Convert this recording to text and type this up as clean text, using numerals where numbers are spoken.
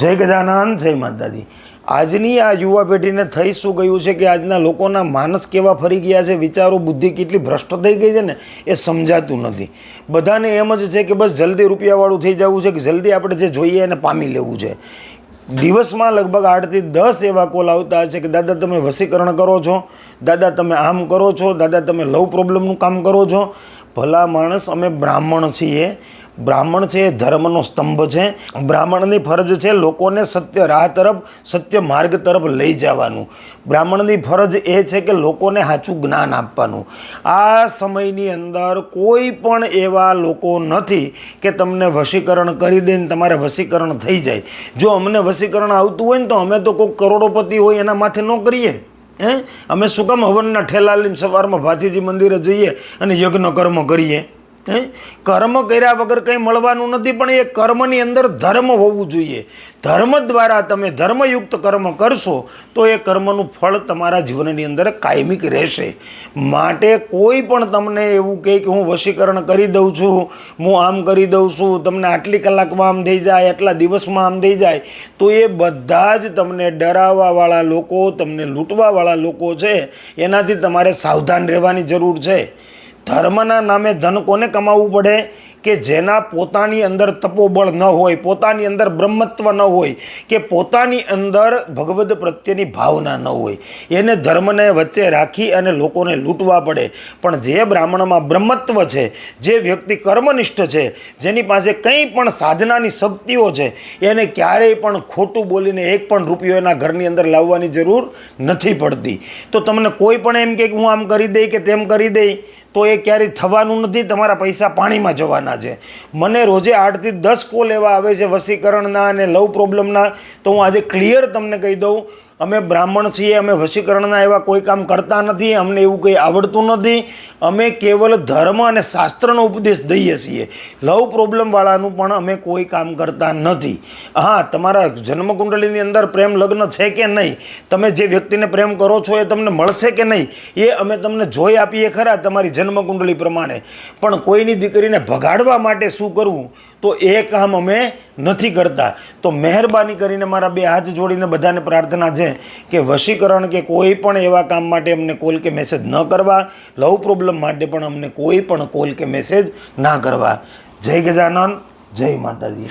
જય ગજાનંદ, જય માતાજી। આજની આ યુવા પેઢીને થઈ શું ગયું છે કે આજના લોકોના માનસ કેવા ફરી ગયા છે, વિચારો બુદ્ધિ કેટલી ભ્રષ્ટ થઈ ગઈ છે ને એ સમજાતું નથી। બધાને એમ જ છે કે બસ જલ્દી રૂપિયાવાળું થઈ જવું છે, કે જલ્દી આપણે જે જોઈએ એને પામી લેવું છે। દિવસમાં લગભગ 8 થી 10 એવા કોલ આવતા હશે કે દાદા તમે વસીકરણ કરો છો, દાદા તમે આમ કરો છો, દાદા તમે લવ પ્રોબ્લેમનું કામ કરો છો। ભલા માણસ, અમે બ્રાહ્મણ છીએ। બ્રાહ્મણ છે એ ધર્મનો સ્તંભ છે। બ્રાહ્મણની ફરજ છે લોકોને સત્ય રાહ તરફ, સત્ય માર્ગ તરફ લઈ જવાનું। બ્રાહ્મણની ફરજ એ છે કે લોકોને સાચું જ્ઞાન આપવાનું। આ સમયની અંદર કોઈ પણ એવા લોકો નથી કે તમને વશીકરણ કરી દે ને તમારે વશીકરણ થઈ જાય। જો અમને વશીકરણ આવતું હોય ને તો અમે તો કોઈ કરોડોપતિ હોય એના માથે ન કરીએ। અમે શું કામ હવનના ઠેલા લઈને સવારમાં ભાતીજી મંદિરે જઈએ અને યજ્ઞ કર્મ કરીએ? કર્મ કર્યા વગર કંઈ મળવાનું નથી, પણ એ કર્મની અંદર ધર્મ હોવું જોઈએ। ધર્મ દ્વારા તમે ધર્મયુક્ત કર્મ કરશો તો એ કર્મનું ફળ તમારા જીવનની અંદર કાયમિક રહેશે। માટે કોઈ પણ તમને એવું કહે કે હું વશીકરણ કરી દઉં છું, હું આમ કરી દઉં છું, તમને આટલી કલાકમાં આમ થઈ જાય, આટલા દિવસમાં આમ થઈ જાય, તો એ બધા જ તમને ડરાવવાવાળા લોકો, તમને લૂંટવાવાળા લોકો છે। એનાથી તમારે સાવધાન રહેવાની જરૂર છે। ધર્મના નામે ધન કોને કમાવવું પડે? કે જેના પોતાની અંદર તપોબળ ન હોય, પોતાની અંદર બ્રહ્મત્વ ન હોય, કે પોતાની અંદર ભગવદ પ્રત્યેની ભાવના ન હોય, એને ધર્મને વચ્ચે રાખી અને લોકોને લૂંટવા પડે। પણ જે બ્રાહ્મણમાં બ્રહ્મત્વ છે, જે વ્યક્તિ કર્મનિષ્ઠ છે, જેની પાસે કંઈ પણ સાધનાની શક્તિઓ છે, એને ક્યારેય પણ ખોટું બોલીને એક પણ રૂપિયો એના ઘરની અંદર લાવવાની જરૂર નથી પડતી। તો તમને કોઈ પણ એમ કે હું આમ કરી દઈ કે તેમ કરી દઈ તો એ ક્યારેય થવાનું નથી। તમારા પૈસા પાણીમાં જવાના છે। મને રોજે 8 થી 10 કોલ એવા આવે છે વશીકરણના અને લવ પ્રોબ્લેમના। તો હું આજે ક્લિયર તમને કહી દઉં, અમે બ્રાહ્મણ છીએ, અમે વશીકરણના એવા કોઈ કામ કરતા નથી, અમને એવું કંઈ આવડતું નથી। અમે કેવલ ધર્મ અને શાસ્ત્રનો ઉપદેશ દઈએ છીએ। લવ પ્રોબ્લેમવાળાનું પણ અમે કોઈ કામ કરતા નથી। હા, તમારા જન્મકુંડળીની અંદર પ્રેમ લગ્ન છે કે નહીં, તમે જે વ્યક્તિને પ્રેમ કરો છો એ તમને મળશે કે નહીં, એ અમે તમને જોઈ આપીએ ખરા તમારી જન્મકુંડળી પ્રમાણે। પણ કોઈની દીકરીને ભગાડવા માટે શું કરવું, તો એ કામ અમે નથી કરતા। તો મહેરબાની કરીને મારા 2 હાથ જોડીને બધાને પ્રાર્થના છે કે વશીકરણ કે કોઈ પણ એવા કામ માટે અમને કોલ કે મેસેજ ન કરવા। લવ પ્રોબ્લેમ માટે પણ અમને કોઈ પણ કોલ કે મેસેજ ના કરવા। જય ગજાનંદ, જય માતાજી।